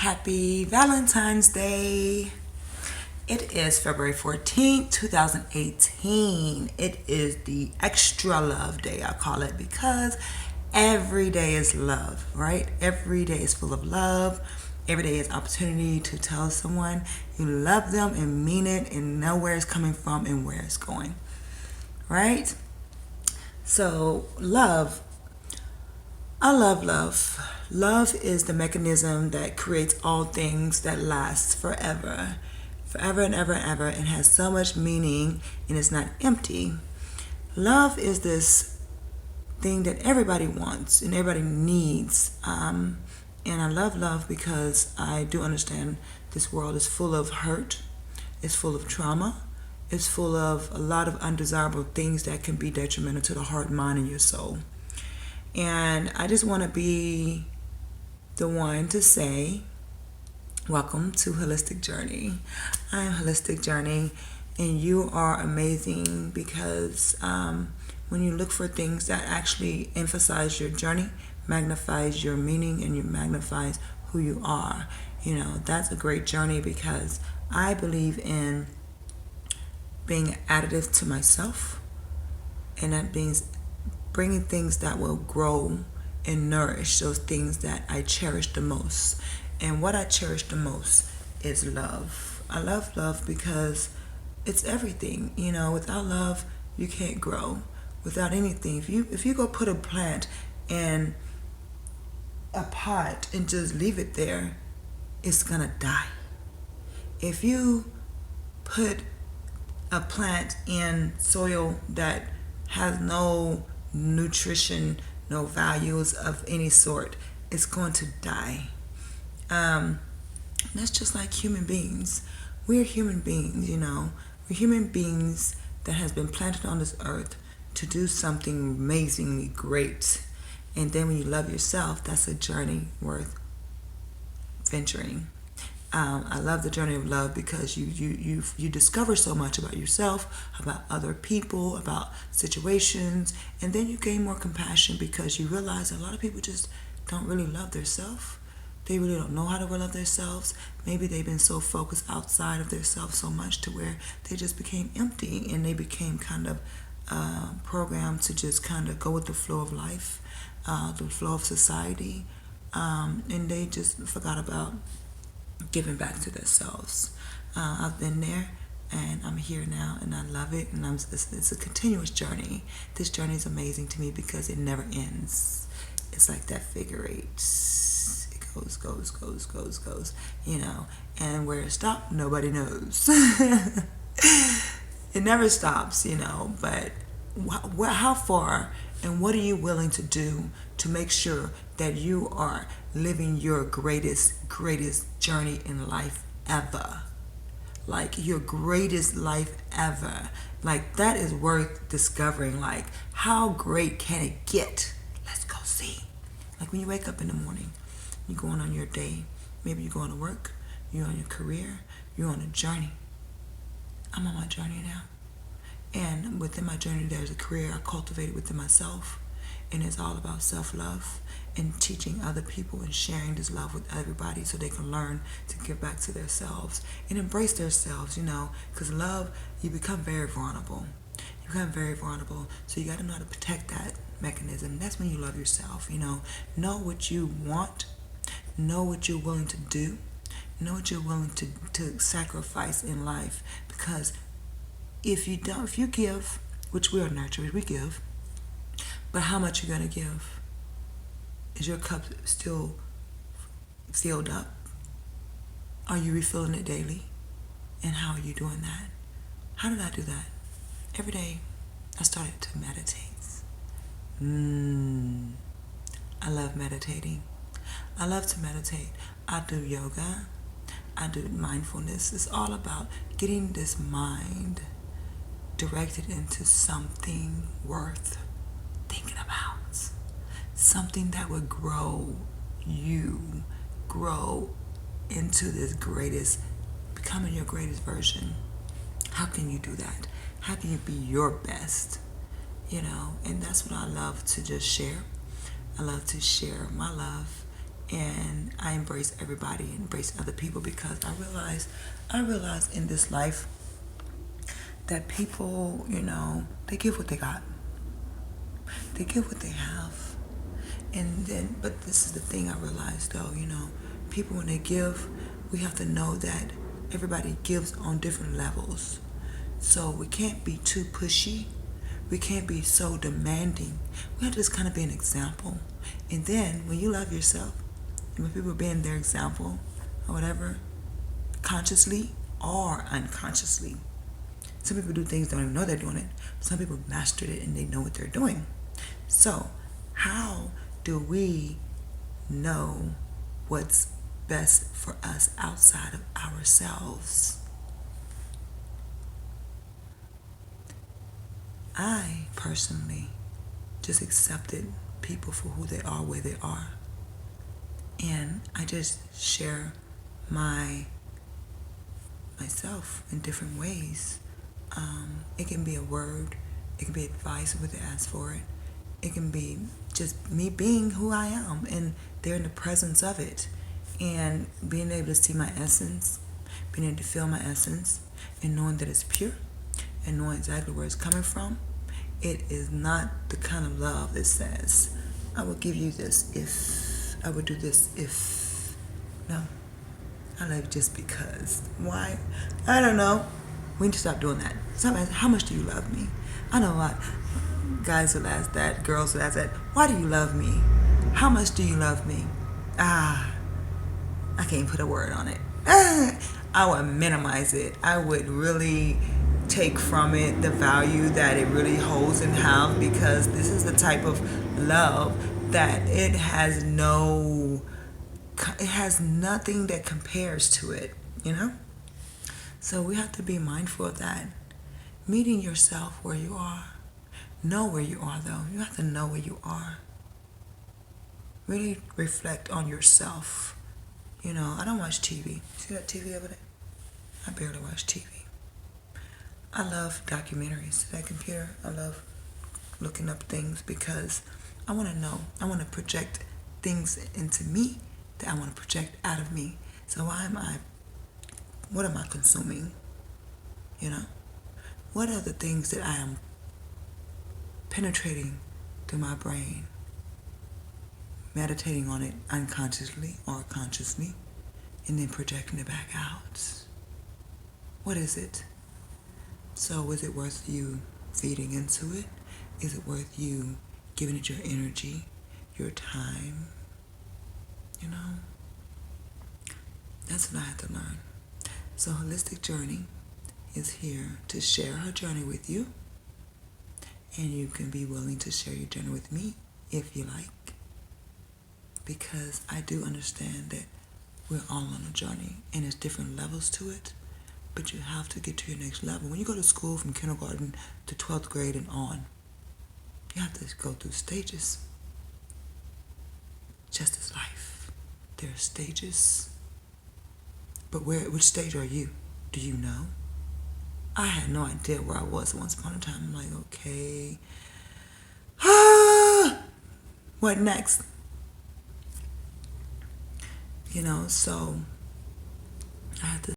Happy Valentine's Day. It is February 14th, 2018. It is the extra love day, I call it, because every day is love, right? Every day is full of love. Every day is opportunity to tell someone you love them and mean it and know where it's coming from and where it's going, right? So, love. I love love. Love is the mechanism that creates all things that last forever. Forever and ever and ever, and has so much meaning and it's not empty. Love is this thing that everybody wants and everybody needs. And I love love because I do understand this world is full of hurt, it's full of trauma, it's full of a lot of undesirable things that can be detrimental to the heart, mind, and your soul. And I just want to be the one to say, welcome to Holistic Journey. I am Holistic Journey, and you are amazing because when you look for things that actually emphasize your journey, magnifies your meaning, and you magnifies who you are, that's a great journey because I believe in being additive to myself, and that means bringing things that will grow and nourish those things that I cherish the most. And what I cherish the most is love. I love love because it's everything. Without love, you can't grow. Without anything, if you go put a plant in a pot and just leave it there, it's gonna die. If you put a plant in soil that has no nutrition, no values of any sort, it's going to die. That's just like human beings. We're human beings, We're human beings that has been planted on this earth to do something amazingly great. And then when you love yourself, that's a journey worth venturing. I love the journey of love because you discover so much about yourself, about other people, about situations, and then you gain more compassion because you realize a lot of people just don't really love themselves. They really don't know how to love themselves. Maybe they've been so focused outside of themselves so much to where they just became empty and they became kind of programmed to just kind of go with the flow of life, the flow of society, and they just forgot about giving back to themselves. I've been there and I'm here now and I love it, and it's a continuous journey. This journey is amazing to me because it never ends. It's like that figure eight. It goes, and where it stopped, nobody knows. It never stops, but how far and what are you willing to do to make sure that you are living your greatest journey in life ever? Like your greatest life ever. Like that is worth discovering. Like how great can it get? Let's go see. Like when you wake up in the morning, you're going on your day. Maybe you're going to work, you're on your career, you're on a journey. I'm on my journey now. And within my journey, there's a career I cultivated within myself. And it's all about self-love and teaching other people and sharing this love with everybody so they can learn to give back to themselves and embrace themselves, because love, you become very vulnerable. You become very vulnerable. So you got to know how to protect that mechanism. That's when you love yourself, Know what you want. Know what you're willing to do. Know what you're willing to sacrifice in life. Because if you give, which we are naturally, we give, but how much you're going to give? Is your cup still filled up? Are you refilling it daily? And how are you doing that? How did I do that? Every day I started to meditate. I love meditating. I love to meditate. I do yoga. I do mindfulness. It's all about getting this mind directed into something worth thinking about. Something that would grow you, grow into this becoming your greatest version. How can you do that? How can you be your best? And that's what I love to just share. I love to share my love and I embrace everybody and embrace other people because I realize in this life that people, they give what they got. They give what they have. And then, but this is the thing I realized though, people when they give, we have to know that everybody gives on different levels. So we can't be too pushy. We can't be so demanding. We have to just kind of be an example. And then when you love yourself, and when people are being their example or whatever, consciously or unconsciously. Some people do things don't even know they're doing it. Some people mastered it and they know what they're doing. So how do we know what's best for us outside of ourselves? I personally just accepted people for who they are, where they are. And I just share myself in different ways. It can be a word, it can be advice when they ask for it. It can be just me being who I am and they're in the presence of it. And being able to see my essence, being able to feel my essence, and knowing that it's pure, and knowing exactly where it's coming from. It is not the kind of love that says, I will give you this if, I would do this if. No. I love you just because. Why? I don't know. We need to stop doing that. Stop asking, how much do you love me? I know a lot. Guys will ask that, girls will ask that. Why do you love me? How much do you love me? I can't put a word on it. I would minimize it. I would really take from it the value that it really holds and have, because this is the type of love that it has nothing that compares to it. So we have to be mindful of that. Meeting yourself where you are. Know where you are though. You have to know where you are. Really reflect on yourself. I don't watch TV. See that TV over there? I barely watch TV. I love documentaries. That computer, I love looking up things because I want to know. I want to project things into me that I want to project out of me. So what am I consuming? What are the things that I am penetrating through my brain? Meditating on it unconsciously or consciously, and then projecting it back out. What is it? So is it worth you feeding into it? Is it worth you giving it your energy, your time? That's what I had to learn. So Holistic Journey is here to share her journey with you, and you can be willing to share your journey with me if you like. Because I do understand that we're all on a journey and there's different levels to it, but you have to get to your next level. When you go to school from kindergarten to 12th grade and on, you have to go through stages. Just as life. There are stages. But which stage are you? Do you know? I had no idea where I was once upon a time. I'm like, okay. What next? So I had to